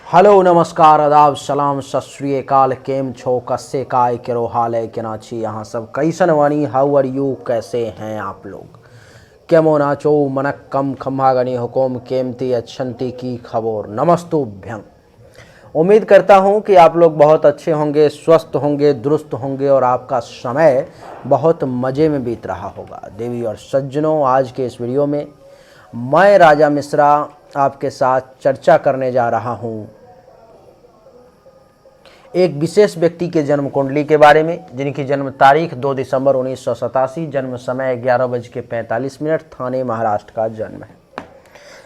Hello नमस्कार आदाब सलाम सत श्री अकाल केम छो कस्से काय केरो हाल है केनाची यहाँ सब कैसन वानी हाउ आर यू कैसे हैं आप लोग केमो नाचो मनक कम खम्भागनी हुकुम केमती अच्छंती की खबर नमस्तुभ्यं। उम्मीद करता हूँ कि आप लोग बहुत अच्छे होंगे, स्वस्थ होंगे, दुरुस्त होंगे और आपका समय बहुत मज़े में बीत रहा होगा। देवी और सज्जनों, आज के इस वीडियो में मैं राजा मिश्रा आपके साथ चर्चा करने जा रहा हूँ एक विशेष व्यक्ति के जन्म कुंडली के बारे में, जिनकी जन्म तारीख 2 दिसंबर 1987, जन्म समय 11:45, थाने महाराष्ट्र का जन्म है।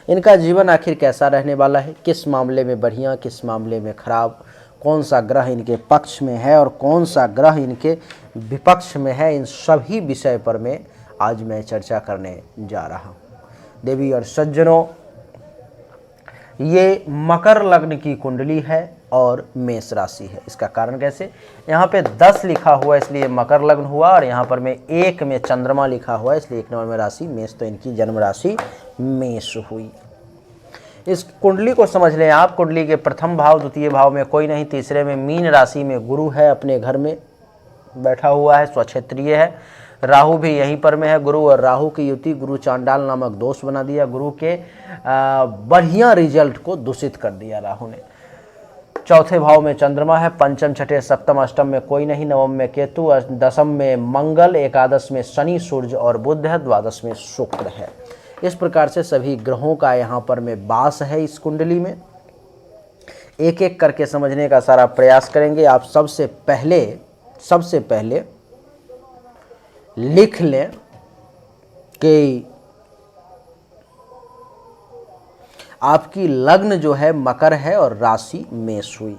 इनका जीवन आखिर कैसा रहने वाला है, किस मामले में बढ़िया, किस मामले में खराब, कौन सा ग्रह इनके पक्ष में है और कौन सा ग्रह इनके विपक्ष में है, इन सभी विषय पर मैं आज चर्चा करने जा रहा हूँ। देवी और सज्जनों, ये मकर लग्न की कुंडली है और मेष राशि है। इसका कारण कैसे, यहाँ पे 10 लिखा हुआ है इसलिए मकर लग्न हुआ, और यहाँ पर में 1 में चंद्रमा लिखा हुआ है इसलिए 1 नंबर में राशि मेष, तो इनकी जन्म राशि मेष हुई। इस कुंडली को समझ लें आप। कुंडली के प्रथम भाव, द्वितीय भाव में कोई नहीं, तीसरे में मीन राशि में गुरु है, अपने घर में बैठा हुआ है, स्वक्षेत्रीय है। राहु भी यहीं पर में है। गुरु और राहु की युति गुरु चांडाल नामक दोष बना दिया, गुरु के बढ़िया रिजल्ट को दूषित कर दिया राहु ने। चौथे भाव में चंद्रमा है, पंचम छठे सप्तम अष्टम में कोई नहीं, नवम में केतु, दशम में मंगल, एकादश में शनि सूर्य और बुध है, द्वादश में शुक्र है। इस प्रकार से सभी ग्रहों का यहाँ पर में वास है इस कुंडली में। एक एक करके समझने का सारा प्रयास करेंगे। आप सबसे पहले लिख लें कि आपकी लग्न जो है मकर है और राशि मेष हुई।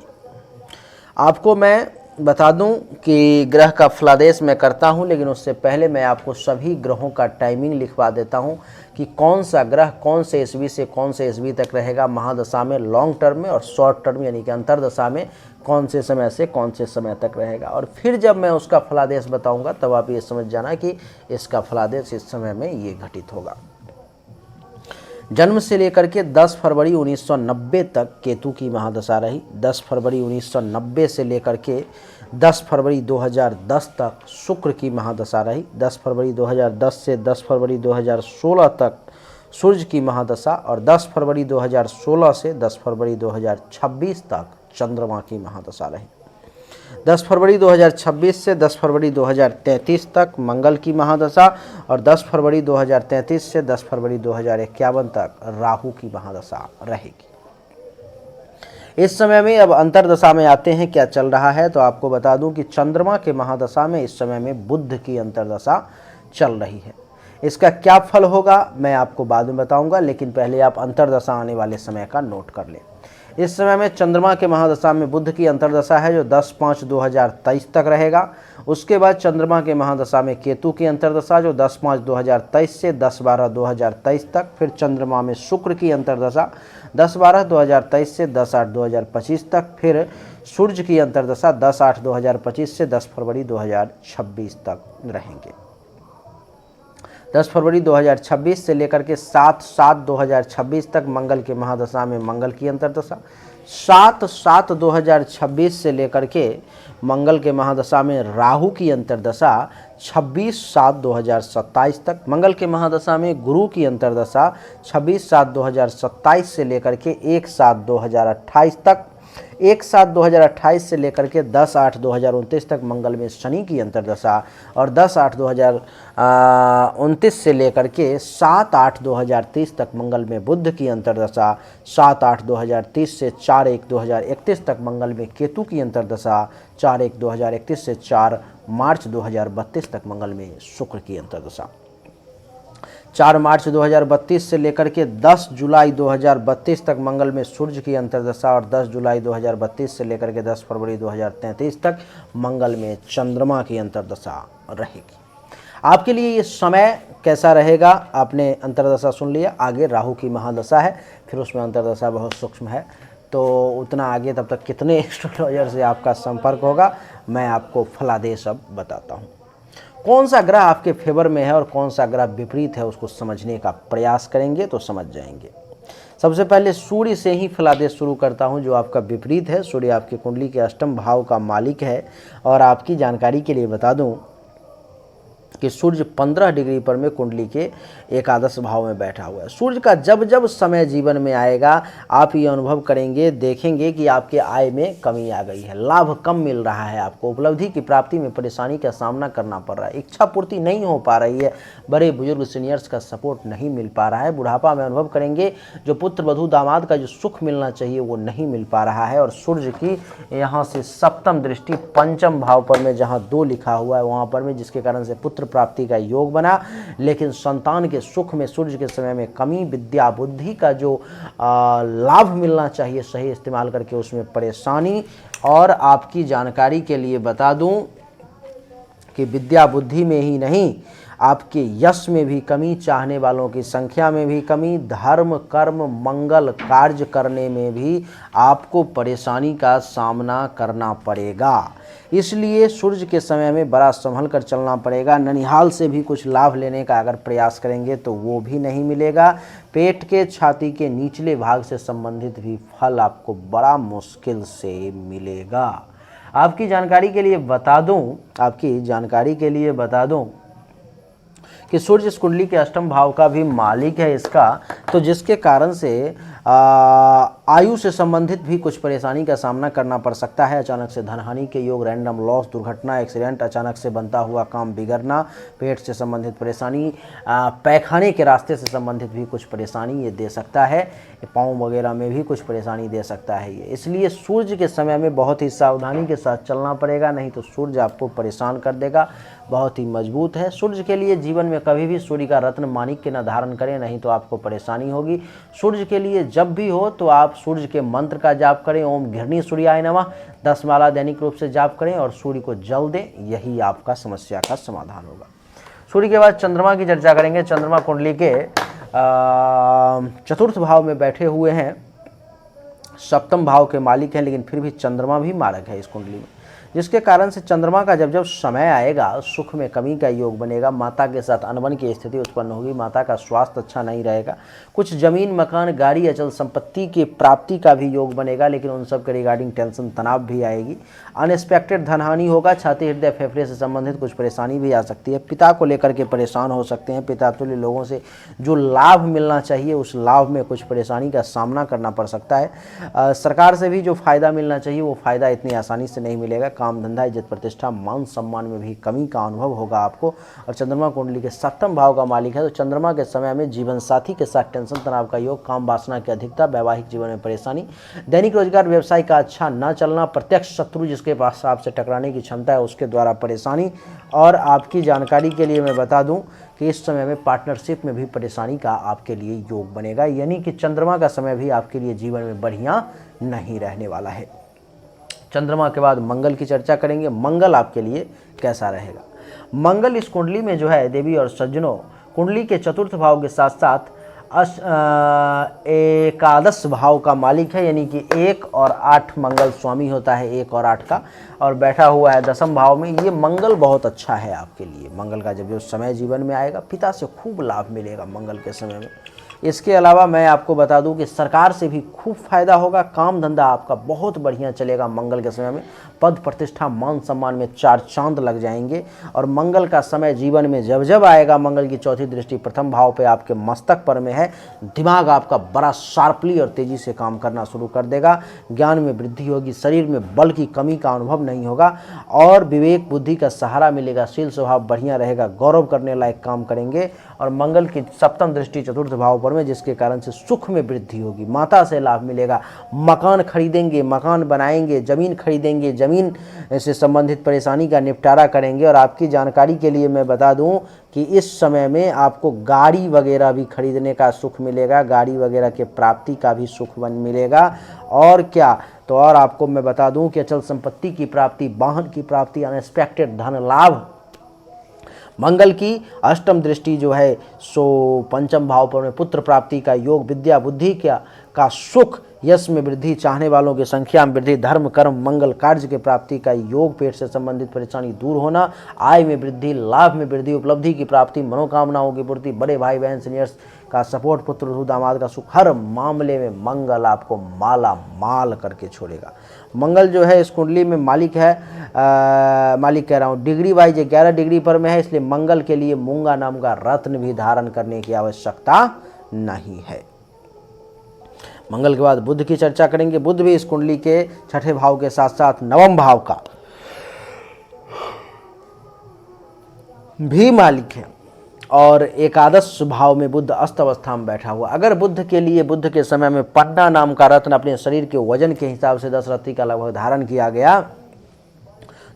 आपको मैं बता दूं कि ग्रह का फलादेश मैं करता हूं, लेकिन उससे पहले मैं आपको सभी ग्रहों का टाइमिंग लिखवा देता हूं कि कौन सा ग्रह कौन से ईस्वी से कौन से ईस्वी तक रहेगा महादशा में, लॉन्ग टर्म में, और शॉर्ट टर्म यानी कि अंतरदशा में कौन से समय से कौन से समय तक रहेगा। और फिर जब मैं उसका फलादेश बताऊंगा तब आप ये समझ जाना कि इसका फलादेश इस समय में ये घटित होगा। जन्म से लेकर के 10 फरवरी 1990 तक केतु की महादशा रही। 10 फरवरी 1990 से लेकर के 10 फरवरी 2010 तक शुक्र की महादशा रही। 10 फरवरी 2010 से 10 फरवरी 2016 तक सूर्य की महादशा, और 10 फरवरी 2016 से 10 फरवरी 2026 तक चंद्रमा की महादशा रही। 10 फरवरी 2026 से 10 फरवरी 2033 तक मंगल की महादशा, और 10 फरवरी 2033 से 10 फरवरी 2051 तक राहु की महादशा रहेगी। इस समय में अब अंतरदशा में आते हैं, क्या चल रहा है तो आपको बता दूं कि चंद्रमा के महादशा में इस समय में बुध की अंतरदशा चल रही है। इसका क्या फल होगा मैं आपको बाद में बताऊंगा, लेकिन पहले आप अंतरदशा आने वाले समय का नोट कर लें। इस समय में चंद्रमा के महादशा में बुध की अंतरदशा है जो 10/5/2023 तक रहेगा। उसके बाद चंद्रमा के महादशा में केतु की अंतरदशा जो 10/5/2023 से 10/12/2023 तक। फिर चंद्रमा में शुक्र की अंतरदशा 10/12/2023 से 10/8/2025 तक। फिर सूर्य की अंतरदशा 10/8/2025 से 10 फरवरी 2026 तक रहेंगे। 10 फरवरी 2026 से लेकर के 7/7/2026 तक मंगल के महादशा में मंगल की अंतरदशा। 7/7/2026 से लेकर के मंगल के महादशा में राहु की अंतरदशा 26/7/2027 तक। मंगल के महादशा में गुरु की अंतरदशा 26/7/2027 से लेकर के 1/7/2028 तक। 1/7/2028 से लेकर के 10/8/2029 तक मंगल में शनि की अंतरदशा, और 10/8/2029 से लेकर के 7/8/2030 तक मंगल में बुध की अंतरदशा। 7/8/2030 से 4/1/2031 तक मंगल में केतु की अंतरदशा। 4/1/2031 से 4 मार्च 2032 तक मंगल में शुक्र की अंतरदशा। 4 मार्च 2032 से लेकर के 10 जुलाई 2032 तक मंगल में सूर्य की अंतरदशा, और 10 जुलाई 2032 से लेकर के 10 फरवरी 2033 तक मंगल में चंद्रमा की अंतरदशा रहेगी। आपके लिए ये समय कैसा रहेगा आपने अंतरदशा सुन लिया। आगे राहु की महादशा है, फिर उसमें अंतरदशा बहुत सूक्ष्म है, तो उतना आगे तब तक कितने एस्ट्रोलॉजर से आपका संपर्क होगा मैं आपको फलादेश अब बताता हूँ। कौन सा ग्रह आपके फेवर में है और कौन सा ग्रह विपरीत है उसको समझने का प्रयास करेंगे तो समझ जाएंगे। सबसे पहले सूर्य से ही फलादेश शुरू करता हूं, जो आपका विपरीत है। सूर्य आपकी कुंडली के अष्टम भाव का मालिक है। और आपकी जानकारी के लिए बता दूं कि सूर्य 15 डिग्री पर में कुंडली के एकादश भाव में बैठा हुआ है। सूर्य का जब जब समय जीवन में आएगा, आप ये अनुभव करेंगे, देखेंगे कि आपके आय में कमी आ गई है, लाभ कम मिल रहा है, आपको उपलब्धि की प्राप्ति में परेशानी का सामना करना पड़ रहा है, इच्छा पूर्ति नहीं हो पा रही है, बड़े बुजुर्ग सीनियर्स का सपोर्ट नहीं मिल पा रहा है। बुढ़ापा में अनुभव करेंगे जो पुत्र वधू दामाद का जो सुख मिलना चाहिए वो नहीं मिल पा रहा है। और सूर्य की यहाँ से सप्तम दृष्टि पंचम भाव पर में जहाँ 2 लिखा हुआ है वहाँ पर में, जिसके कारण से पुत्र प्राप्ति का योग बना, लेकिन संतान के सुख में सूर्य के समय में कमी, विद्या बुद्धि का जो लाभ मिलना चाहिए सही इस्तेमाल करके उसमें परेशानी। और आपकी जानकारी के लिए बता दूं कि विद्या बुद्धि में ही नहीं, आपके यश में भी कमी, चाहने वालों की संख्या में भी कमी, धर्म कर्म मंगल कार्य करने में भी आपको परेशानी का सामना करना पड़ेगा। इसलिए सूर्य के समय में बड़ा संभल कर चलना पड़ेगा। ननिहाल से भी कुछ लाभ लेने का अगर प्रयास करेंगे तो वो भी नहीं मिलेगा। पेट के छाती के निचले भाग से संबंधित भी फल आपको बड़ा मुश्किल से मिलेगा। आपकी जानकारी के लिए बता दूं कि सूर्य इस कुंडली के अष्टम भाव का भी मालिक है इसका, तो जिसके कारण से आयु से संबंधित भी कुछ परेशानी का सामना करना पड़ सकता है। अचानक से धनहानि के योग, रैंडम लॉस, दुर्घटना, एक्सीडेंट, अचानक से बनता हुआ काम बिगड़ना, पेट से संबंधित परेशानी, पैखाने के रास्ते से संबंधित भी कुछ परेशानी ये दे सकता है। पाँव वगैरह में भी कुछ परेशानी दे सकता है ये। इसलिए सूर्य के समय में बहुत ही सावधानी के साथ चलना पड़ेगा, नहीं तो सूर्य आपको परेशान कर देगा। बहुत ही मजबूत है। सूर्य के लिए जीवन में कभी भी सूर्य का रत्न माणिक्य न धारण करें, नहीं तो आपको परेशानी होगी। सूर्य के लिए जब भी हो तो आप सूर्य के मंत्र का जाप करें, ओम घृणी सूर्याय नमः 10 माला दैनिक रूप से जाप करें और सूर्य को जल दें, यही आपका समस्या का समाधान होगा। सूर्य के बाद चंद्रमा की चर्चा करेंगे। चंद्रमा कुंडली के चतुर्थ भाव में बैठे हुए हैं, सप्तम भाव के मालिक हैं, लेकिन फिर भी चंद्रमा भी मारक है इस कुंडली में, जिसके कारण से चंद्रमा का जब जब समय आएगा सुख में कमी का योग बनेगा। माता के साथ अनबन की स्थिति उत्पन्न होगी, माता का स्वास्थ्य अच्छा नहीं रहेगा, कुछ जमीन मकान गाड़ी अचल संपत्ति की प्राप्ति का भी योग बनेगा, लेकिन उन सब के रिगार्डिंग टेंशन तनाव भी आएगी। अनएक्सपेक्टेड धनहानि होगा, छाती हृदय फेफड़े से संबंधित कुछ परेशानी भी आ सकती है। पिता को लेकर के परेशान हो सकते हैं, पिता तुल्य लोगों से जो लाभ मिलना चाहिए उस लाभ में कुछ परेशानी का सामना करना पड़ सकता है। सरकार से भी जो फायदा मिलना चाहिए वो फायदा इतनी आसानी से नहीं मिलेगा। काम धंधा, इज्जत प्रतिष्ठा, मान सम्मान में भी कमी का अनुभव होगा आपको। और चंद्रमा कुंडली के सप्तम भाव का मालिक है, तो चंद्रमा के समय में जीवन साथी के साथ टेंशन तनाव का योग, काम वासना की अधिकता, वैवाहिक जीवन में परेशानी, दैनिक रोजगार व्यवसाय का अच्छा न चलना, प्रत्यक्ष शत्रु जिसके पास आपसे टकराने की क्षमता है उसके द्वारा परेशानी। और आपकी जानकारी के लिए मैं बता दूं कि इस समय में पार्टनरशिप में भी परेशानी का आपके लिए योग बनेगा, यानी कि चंद्रमा का समय भी आपके लिए जीवन में बढ़िया नहीं रहने वाला है। चंद्रमा के बाद मंगल की चर्चा करेंगे। मंगल आपके लिए कैसा रहेगा? मंगल इस कुंडली में जो है देवी और सज्जनों, कुंडली के चतुर्थ भाव के साथ साथ एकादश भाव का मालिक है, यानी कि 1 और 8 मंगल स्वामी होता है 1 और 8 का, और बैठा हुआ है दसम भाव में। ये मंगल बहुत अच्छा है आपके लिए। मंगल का जब जो समय जीवन में आएगा पिता से खूब लाभ मिलेगा मंगल के समय में। इसके अलावा मैं आपको बता दूं कि सरकार से भी खूब फायदा होगा, काम धंधा आपका बहुत बढ़िया चलेगा मंगल के समय में। पद प्रतिष्ठा मान सम्मान में 4 चांद लग जाएंगे। और मंगल का समय जीवन में जब जब आएगा, मंगल की चौथी दृष्टि प्रथम भाव पे आपके मस्तक पर में है, दिमाग आपका बड़ा शार्पली और तेजी से काम करना शुरू कर देगा। ज्ञान में वृद्धि होगी, शरीर में बल की कमी का अनुभव नहीं होगा और विवेक बुद्धि का सहारा मिलेगा। शील स्वभाव बढ़िया रहेगा, गौरव करने लायक काम करेंगे। और मंगल की सप्तम दृष्टि चतुर्थ भाव पर में, जिसके कारण से सुख में वृद्धि होगी, माता से लाभ मिलेगा, मकान खरीदेंगे, मकान बनाएंगे, जमीन खरीदेंगे, जमीन से संबंधित परेशानी का निपटारा करेंगे। और आपकी जानकारी के लिए मैं बता दूं कि इस समय में आपको गाड़ी वगैरह भी खरीदने का सुख मिलेगा, गाड़ी वगैरह के प्राप्ति का भी सुख मिलेगा। और क्या तो और आपको मैं बता दूं कि अचल संपत्ति की प्राप्ति, वाहन की प्राप्ति, अनएक्सपेक्टेड धन लाभ। मंगल की अष्टम दृष्टि जो है सो पंचम भाव पर में पुत्र प्राप्ति का योग, विद्या बुद्धि का सुख, यश में वृद्धि, चाहने वालों की संख्या में वृद्धि, धर्म कर्म मंगल कार्य के प्राप्ति का योग, पेट से संबंधित परेशानी दूर होना, आय में वृद्धि, लाभ में वृद्धि, उपलब्धि की प्राप्ति, मनोकामनाओं की पूर्ति, बड़े भाई बहन सीनियर्स का सपोर्ट, पुत्र वधू दामाद का सुख, हर मामले में मंगल आपको माला माल करके छोड़ेगा। मंगल जो है इस कुंडली में मालिक है, मालिक कह रहा हूँ डिग्री वाइज 11 डिग्री पर में है, इसलिए मंगल के लिए मूंगा नाम का रत्न भी धारण करने की आवश्यकता नहीं है। मंगल के बाद बुध की चर्चा करेंगे। बुध भी इस कुंडली के छठे भाव के साथ साथ नवम भाव का भी मालिक है और एकादश भाव में बुध अस्त अवस्था में बैठा हुआ। अगर बुध के लिए बुध के समय में पन्ना नाम का रत्न अपने शरीर के वजन के हिसाब से 10 रत्ती का लगभग धारण किया गया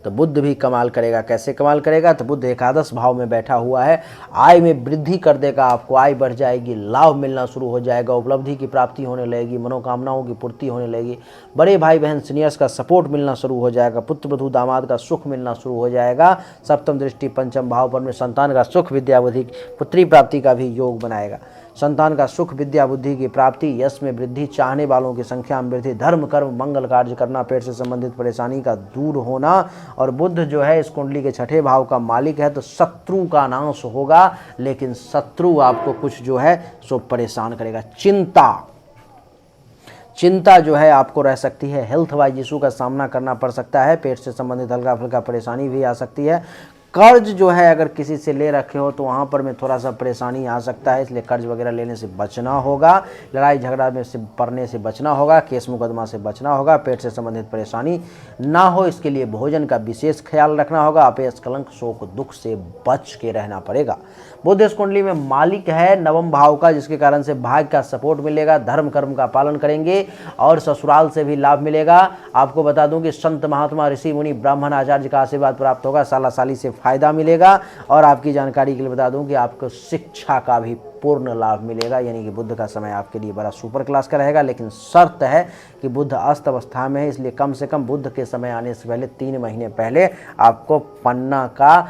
तो बुध भी कमाल करेगा। कैसे कमाल करेगा? तो बुध एकादश भाव में बैठा हुआ है, आय में वृद्धि कर देगा, आपको आय बढ़ जाएगी, लाभ मिलना शुरू हो जाएगा, उपलब्धि की प्राप्ति होने लगेगी, मनोकामनाओं की पूर्ति होने लगेगी, बड़े भाई बहन सीनियर्स का सपोर्ट मिलना शुरू हो जाएगा, पुत्र वधू दामाद का सुख मिलना शुरू हो जाएगा। सप्तम दृष्टि पंचम भाव पर में संतान का सुख, विद्या बुद्धि, पुत्री प्राप्ति का भी योग बनाएगा। संतान का सुख, विद्या बुद्धि की प्राप्ति, यश में वृद्धि, चाहने वालों की संख्या में वृद्धि, धर्म कर्म मंगल कार्य करना, पेट से संबंधित परेशानी का दूर होना। और बुध जो है इस कुंडली के छठे भाव का मालिक है तो शत्रु का नाश होगा, लेकिन शत्रु आपको कुछ जो है सो परेशान करेगा। चिंता जो है आपको रह सकती है, हेल्थ वाइज इशू का सामना करना पड़ सकता है, पेट से संबंधित हल्का फुल्का परेशानी भी आ सकती है। कर्ज जो है अगर किसी से ले रखे हो तो वहाँ पर में थोड़ा सा परेशानी आ सकता है, इसलिए कर्ज वगैरह लेने से बचना होगा, लड़ाई झगड़ा में से पड़ने से बचना होगा, केस मुकदमा से बचना होगा, पेट से संबंधित परेशानी ना हो इसके लिए भोजन का विशेष ख्याल रखना होगा, अपयश कलंक शोक दुख से बच के रहना पड़ेगा। बुध इस कुंडली में मालिक है नवम भाव का, जिसके कारण से भाग्य का सपोर्ट मिलेगा, धर्म कर्म का पालन करेंगे और ससुराल से भी लाभ मिलेगा। आपको बता दूं कि संत महात्मा ऋषि मुनि ब्राह्मण आचार्य का आशीर्वाद प्राप्त होगा, साला साली से फायदा मिलेगा। और आपकी जानकारी के लिए बता दूं कि आपको शिक्षा का भी पूर्ण लाभ मिलेगा, यानी कि बुध का समय आपके लिए बड़ा सुपर क्लास का रहेगा। लेकिन शर्त है कि बुध अस्त अवस्था में है, इसलिए कम से कम बुध के समय आने से पहले 3 महीने पहले आपको पन्ना का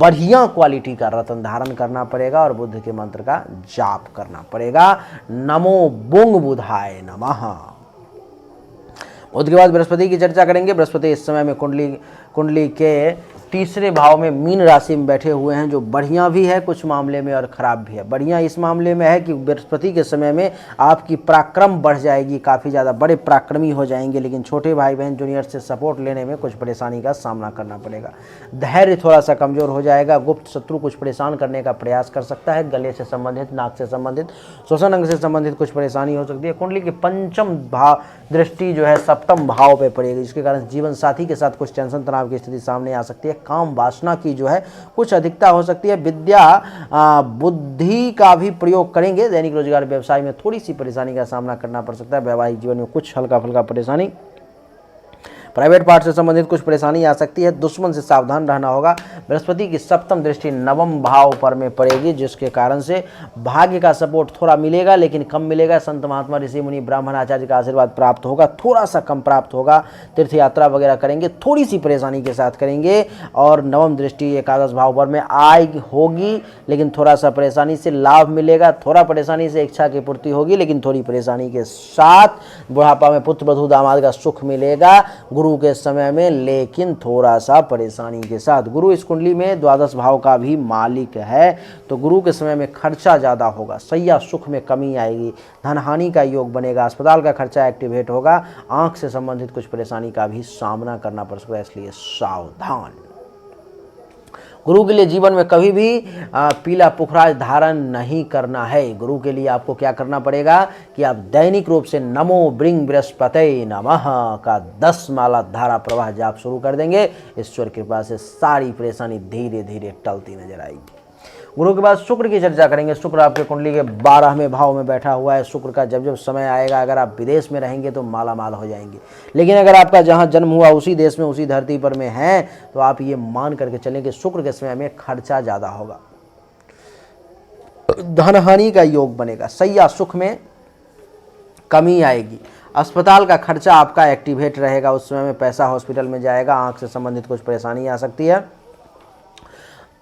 बढ़िया क्वालिटी का रत्न धारण करना पड़ेगा और बुध के मंत्र का जाप करना पड़ेगा। नमो बुंग बुधाय नमः। बुध के बाद बृहस्पति की चर्चा करेंगे। बृहस्पति इस समय में कुंडली के तीसरे भाव में मीन राशि में बैठे हुए हैं, जो बढ़िया भी है कुछ मामले में और ख़राब भी है। बढ़िया इस मामले में है कि बृहस्पति के समय में आपकी पराक्रम बढ़ जाएगी, काफ़ी ज़्यादा बड़े पराक्रमी हो जाएंगे, लेकिन छोटे भाई बहन जूनियर से सपोर्ट लेने में कुछ परेशानी का सामना करना पड़ेगा। धैर्य थोड़ा सा कमज़ोर हो जाएगा, गुप्त शत्रु कुछ परेशान करने का प्रयास कर सकता है, गले से संबंधित, नाक से संबंधित, श्वसन अंग से संबंधित कुछ परेशानी हो सकती है। कुंडली की पंचम भाव दृष्टि जो है सप्तम भाव पे पड़ेगी, जिसके कारण जीवन साथी के साथ कुछ टेंशन तनाव की स्थिति सामने आ सकती है। काम वासना की जो है कुछ अधिकता हो सकती है। विद्या बुद्धि का भी प्रयोग करेंगे, दैनिक रोजगार व्यवसाय में थोड़ी सी परेशानी का सामना करना पड़ सकता है। वैवाहिक जीवन में कुछ हल्का फुल्का परेशानी, प्राइवेट पार्ट से संबंधित कुछ परेशानी आ सकती है, दुश्मन से सावधान रहना होगा। बृहस्पति की सप्तम दृष्टि नवम भाव पर में पड़ेगी, जिसके कारण से भाग्य का सपोर्ट थोड़ा मिलेगा, लेकिन कम मिलेगा। संत महात्मा ऋषि मुनि ब्राह्मण आचार्य का आशीर्वाद प्राप्त होगा, थोड़ा सा कम प्राप्त होगा। तीर्थ यात्रा वगैरह करेंगे, थोड़ी सी परेशानी के साथ करेंगे। और नवम दृष्टि एकादश भाव पर में आय होगी, लेकिन थोड़ा सा परेशानी से लाभ मिलेगा, थोड़ा परेशानी से इच्छा की पूर्ति होगी, लेकिन थोड़ी परेशानी के साथ बुढ़ापा में पुत्र वधू दामाद का सुख मिलेगा गुरु के समय में, लेकिन थोड़ा सा परेशानी के साथ। गुरु इस कुंडली में द्वादश भाव का भी मालिक है, तो गुरु के समय में खर्चा ज़्यादा होगा, सैया सुख में कमी आएगी, धन हानि का योग बनेगा, अस्पताल का खर्चा एक्टिवेट होगा, आंख से संबंधित कुछ परेशानी का भी सामना करना पड़ सकता है, इसलिए सावधान। गुरु के लिए जीवन में कभी भी पीला पुखराज धारण नहीं करना है। गुरु के लिए आपको क्या करना पड़ेगा कि आप दैनिक रूप से नमो ब्रिंग बृहस्पते नमः का 10 माला धारा प्रवाह जाप शुरू कर देंगे। ईश्वर की कृपा से सारी परेशानी धीरे धीरे टलती नजर आएगी। गुरु के बाद शुक्र की चर्चा करेंगे। शुक्र आपके कुंडली के 12वें भाव में बैठा हुआ है। शुक्र का जब जब समय आएगा, अगर आप विदेश में रहेंगे तो माला माल हो जाएंगे, लेकिन अगर आपका जहां जन्म हुआ उसी देश में उसी धरती पर में है तो आप ये मान करके चलें कि शुक्र के समय में खर्चा ज़्यादा होगा, धन हानि का योग बनेगा, सैया सुख में कमी आएगी, अस्पताल का खर्चा आपका एक्टिवेट रहेगा, उस समय में पैसा हॉस्पिटल में जाएगा, आंख से संबंधित कुछ परेशानी आ सकती है।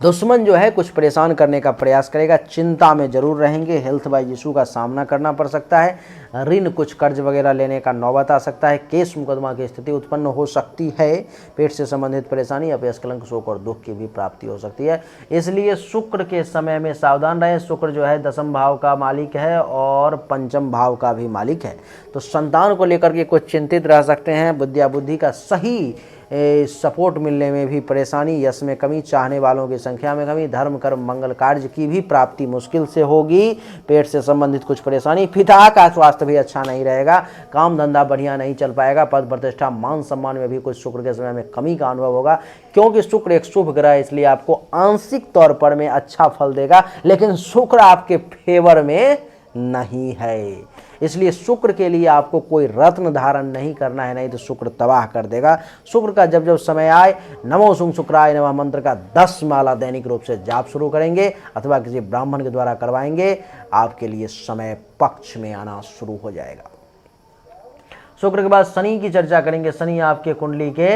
दुश्मन जो है कुछ परेशान करने का प्रयास करेगा, चिंता में जरूर रहेंगे, हेल्थ वाइज इशू का सामना करना पड़ सकता है। ऋण कुछ कर्ज वगैरह लेने का नौबत आ सकता है, केस मुकदमा की स्थिति उत्पन्न हो सकती है, पेट से संबंधित परेशानी, अपयश, कलंक, शोक और दुख की भी प्राप्ति हो सकती है। इसलिए शुक्र के समय में सावधान रहें। शुक्र जो है 10वें भाव का मालिक है और 5वें भाव का भी मालिक है, तो संतान को लेकर के कुछ चिंतित रह सकते हैं। विद्या बुद्धि का सही सपोर्ट मिलने में भी परेशानी, यश में कमी, चाहने वालों की संख्या में कमी, धर्म कर्म मंगल कार्य की भी प्राप्ति मुश्किल से होगी, पेट से संबंधित कुछ परेशानी, पिता का स्वास्थ्य भी अच्छा नहीं रहेगा, काम धंधा बढ़िया नहीं चल पाएगा, पद प्रतिष्ठा मान सम्मान में भी कुछ शुक्र के समय में कमी का अनुभव होगा। क्योंकि शुक्र एक शुभ ग्रह है, इसलिए आपको आंशिक तौर पर में अच्छा फल देगा, लेकिन शुक्र आपके फेवर में नहीं है। इसलिए शुक्र के लिए आपको कोई रत्न धारण नहीं करना है, नहीं तो शुक्र तबाह कर देगा। शुक्र का जब जब समय आए, नमो शुंग शुक्राय नमः मंत्र का 10 माला दैनिक रूप से जाप शुरू करेंगे अथवा किसी ब्राह्मण के द्वारा करवाएंगे, आपके लिए समय पक्ष में आना शुरू हो जाएगा। शुक्र के बाद शनि की चर्चा करेंगे। शनि आपके कुंडली के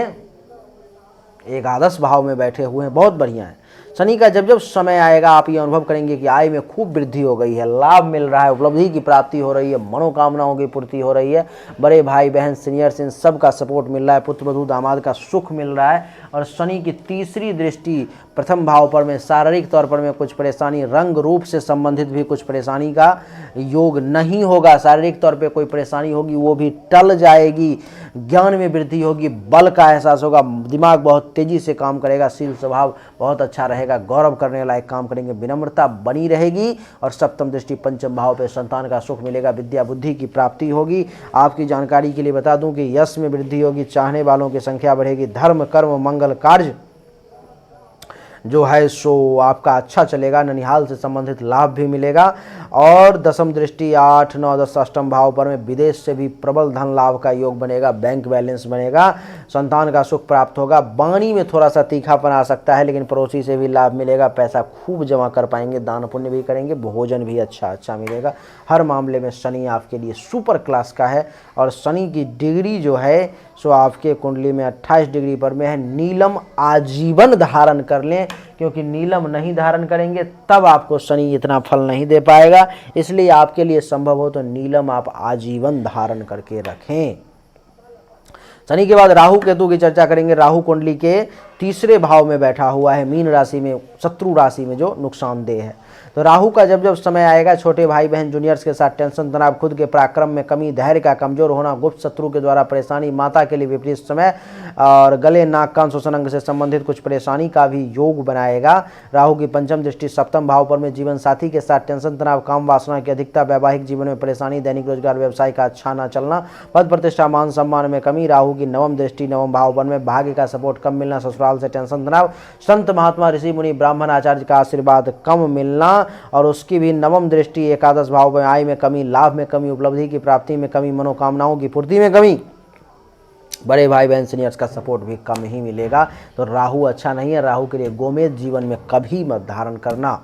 एकादश भाव में बैठे हुए हैं, बहुत बढ़िया है। शनि का जब जब समय आएगा आप ये अनुभव करेंगे कि आय में खूब वृद्धि हो गई है, लाभ मिल रहा है, उपलब्धि की प्राप्ति हो रही है, मनोकामनाओं की पूर्ति हो रही है, बड़े भाई बहन सीनियर्स इन सब का सपोर्ट मिल रहा है, पुत्र वधू दामाद का सुख मिल रहा है। और शनि की तीसरी दृष्टि प्रथम भाव पर में शारीरिक तौर पर में कुछ परेशानी, रंग रूप से संबंधित भी कुछ परेशानी का योग नहीं होगा। शारीरिक तौर पर कोई परेशानी होगी वो भी टल जाएगी, ज्ञान में वृद्धि होगी, बल का एहसास होगा, दिमाग बहुत तेजी से काम करेगा, शील स्वभाव बहुत अच्छा रहेगा, गौरव करने लायक काम करेंगे, विनम्रता बनी रहेगी। और सप्तम दृष्टि पंचम भाव पे संतान का सुख मिलेगा, विद्या बुद्धि की प्राप्ति होगी। आपकी जानकारी के लिए बता दूं कि यश में वृद्धि होगी, चाहने वालों की संख्या बढ़ेगी, धर्म कर्म मंगल कार्य जो है सो आपका अच्छा चलेगा, ननिहाल से संबंधित लाभ भी मिलेगा। और दसम दृष्टि 8 9 10 अष्टम भाव पर में विदेश से भी प्रबल धन लाभ का योग बनेगा, बैंक बैलेंस बनेगा, संतान का सुख प्राप्त होगा। वाणी में थोड़ा सा तीखापन आ सकता है, लेकिन पड़ोसी से भी लाभ मिलेगा, पैसा खूब जमा कर पाएंगे, दान पुण्य भी करेंगे, भोजन भी अच्छा मिलेगा। हर मामले में शनि आपके लिए सुपर क्लास का है। और शनि की डिग्री जो है सो आपके कुंडली में 28 डिग्री पर में है। नीलम आजीवन धारण कर लें, क्योंकि नीलम नहीं धारण करेंगे तब आपको शनि इतना फल नहीं दे पाएगा। इसलिए आपके लिए संभव हो तो नीलम आप आजीवन धारण करके रखें। शनि के बाद राहु केतु की चर्चा करेंगे। राहु कुंडली के तीसरे भाव में बैठा हुआ है, मीन राशि में, शत्रु राशि में, जो नुकसानदेह है। तो राहु का जब जब समय आएगा, छोटे भाई बहन जूनियर्स के साथ टेंशन तनाव, खुद के पराक्रम में कमी, धैर्य का कमजोर होना, गुप्त शत्रु के द्वारा परेशानी, माता के लिए विपरीत समय और गले नाक कान श्वसन अंग से संबंधित कुछ परेशानी का भी योग बनाएगा। राहु की पंचम दृष्टि सप्तम भाव पर में जीवन साथी के साथ टेंशन तनाव, काम वासना की अधिकता, वैवाहिक जीवन में परेशानी, दैनिक रोजगार व्यवसाय का अच्छा न चलना, पद प्रतिष्ठा मान सम्मान में कमी। राहु की नवम दृष्टि नवम भाव पर में भाग्य का सपोर्ट कम मिलना, ससुराल से टेंशन तनाव, संत महात्मा ऋषि मुनि ब्राह्मण आचार्य का आशीर्वाद कम मिलना। और उसकी भी नवम दृष्टि एकादश भाव में आय में कमी, लाभ में कमी, उपलब्धि की प्राप्ति में कमी, मनोकामनाओं की पूर्ति में कमी, बड़े भाई बहन सीनियर्स का सपोर्ट भी कम ही मिलेगा। तो राहु अच्छा नहीं है। राहु के लिए गोमेद जीवन में कभी मत धारण करना।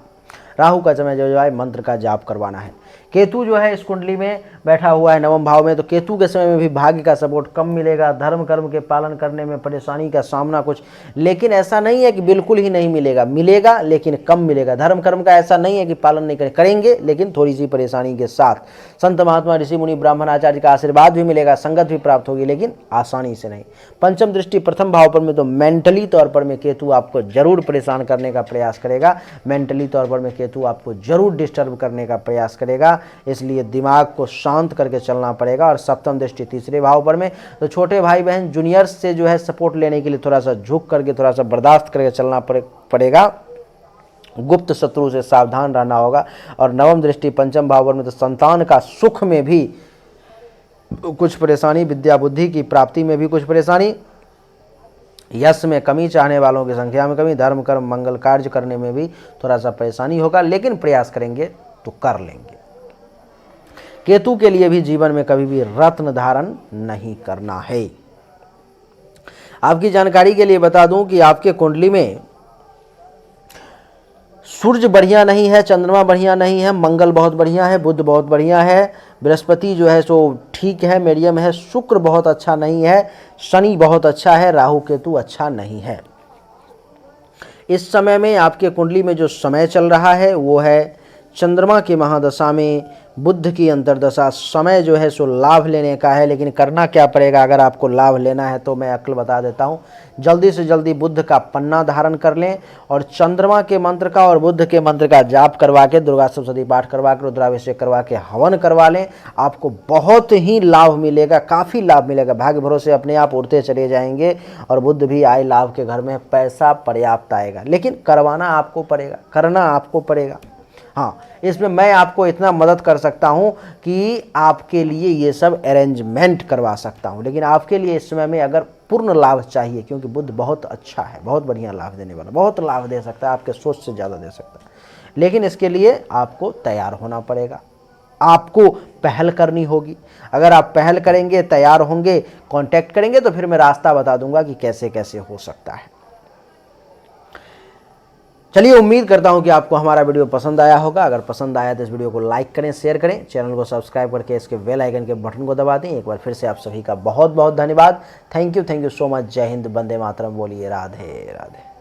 राहु का समय जो है मंत्र का जाप करवाना है। केतु जो है इस कुंडली में बैठा हुआ है नवम भाव में, तो केतु के समय में भी भाग्य का सपोर्ट कम मिलेगा, धर्म कर्म के पालन करने में परेशानी का सामना कुछ, लेकिन ऐसा नहीं है कि बिल्कुल ही नहीं मिलेगा, मिलेगा लेकिन कम मिलेगा। धर्म कर्म का ऐसा नहीं है कि पालन नहीं करेंगे, लेकिन थोड़ी सी परेशानी के साथ। संत महात्मा ऋषि मुनि ब्राह्मण आचार्य का आशीर्वाद भी मिलेगा, संगत भी प्राप्त होगी, लेकिन आसानी से नहीं। पंचम दृष्टि प्रथम भाव पर में, तो मेंटली तौर पर में केतु आपको जरूर परेशान करने का प्रयास करेगा, मेंटली तौर पर में केतु आपको जरूर डिस्टर्ब करने का प्रयास करेगा, इसलिए दिमाग को शांत करके चलना पड़ेगा। और सप्तम दृष्टि तीसरे भाव पर में, तो छोटे भाई बहन जूनियर्स से जो है सपोर्ट लेने के लिए थोड़ा सा झुक करके, थोड़ा सा बर्दाश्त करके चलना पड़ेगा, गुप्त शत्रु से सावधान रहना होगा। और नवम दृष्टि पंचम भाव पर में, तो संतान का सुख में भी कुछ परेशानी, विद्या बुद्धि की प्राप्ति में भी कुछ परेशानी, यश में कमी, चाहने वालों की संख्या में कमी, धर्म कर्म मंगल कार्य करने में भी थोड़ा सा परेशानी होगा, लेकिन प्रयास करेंगे तो कर लेंगे। केतु के लिए भी जीवन में कभी भी रत्न धारण नहीं करना है। आपकी जानकारी के लिए बता दूं कि आपके कुंडली में सूर्य बढ़िया नहीं है, चंद्रमा बढ़िया नहीं है, मंगल बहुत बढ़िया है, बुध बहुत बढ़िया है, बृहस्पति जो है सो ठीक है, मीडियम है, शुक्र बहुत अच्छा नहीं है, शनि बहुत अच्छा है, राहु केतु अच्छा नहीं है। इस समय में आपके कुंडली में जो समय चल रहा है वो है चंद्रमा की महादशा में, बुध की अंतर्दशा, समय जो है सो लाभ लेने का है। लेकिन करना क्या पड़ेगा अगर आपको लाभ लेना है तो मैं अक्ल बता देता हूँ। जल्दी से जल्दी बुध का पन्ना धारण कर लें और चंद्रमा के मंत्र का और बुध के मंत्र का जाप करवा के, दुर्गा सप्तशती पाठ करवा के, रुद्राभिषेक करवा के हवन करवा लें। आपको बहुत ही लाभ मिलेगा, काफ़ी लाभ मिलेगा। भाग्य भरोसे अपने आप उड़ते चले जाएंगे और बुध भी आए लाभ के घर में, पैसा पर्याप्त आएगा। लेकिन करवाना आपको पड़ेगा, करना आपको पड़ेगा। हाँ, इसमें मैं आपको इतना मदद कर सकता हूँ कि आपके लिए ये सब अरेंजमेंट करवा सकता हूँ। लेकिन आपके लिए इस समय में अगर पूर्ण लाभ चाहिए, क्योंकि बुध बहुत अच्छा है, बहुत बढ़िया लाभ देने वाला, बहुत लाभ दे सकता है, आपके सोच से ज़्यादा दे सकता है। लेकिन इसके लिए आपको तैयार होना पड़ेगा, आपको पहल करनी होगी। अगर आप पहल करेंगे, तैयार होंगे, कांटेक्ट करेंगे तो फिर मैं रास्ता बता दूंगा कि कैसे कैसे हो सकता है। चलिए, उम्मीद करता हूं कि आपको हमारा वीडियो पसंद आया होगा। अगर पसंद आया तो इस वीडियो को लाइक करें, शेयर करें, चैनल को सब्सक्राइब करके इसके बेल आइकन के बटन को दबा दें। एक बार फिर से आप सभी का बहुत बहुत धन्यवाद। Thank you so much. जय हिंद, वंदे मातरम। बोलिए राधे राधे।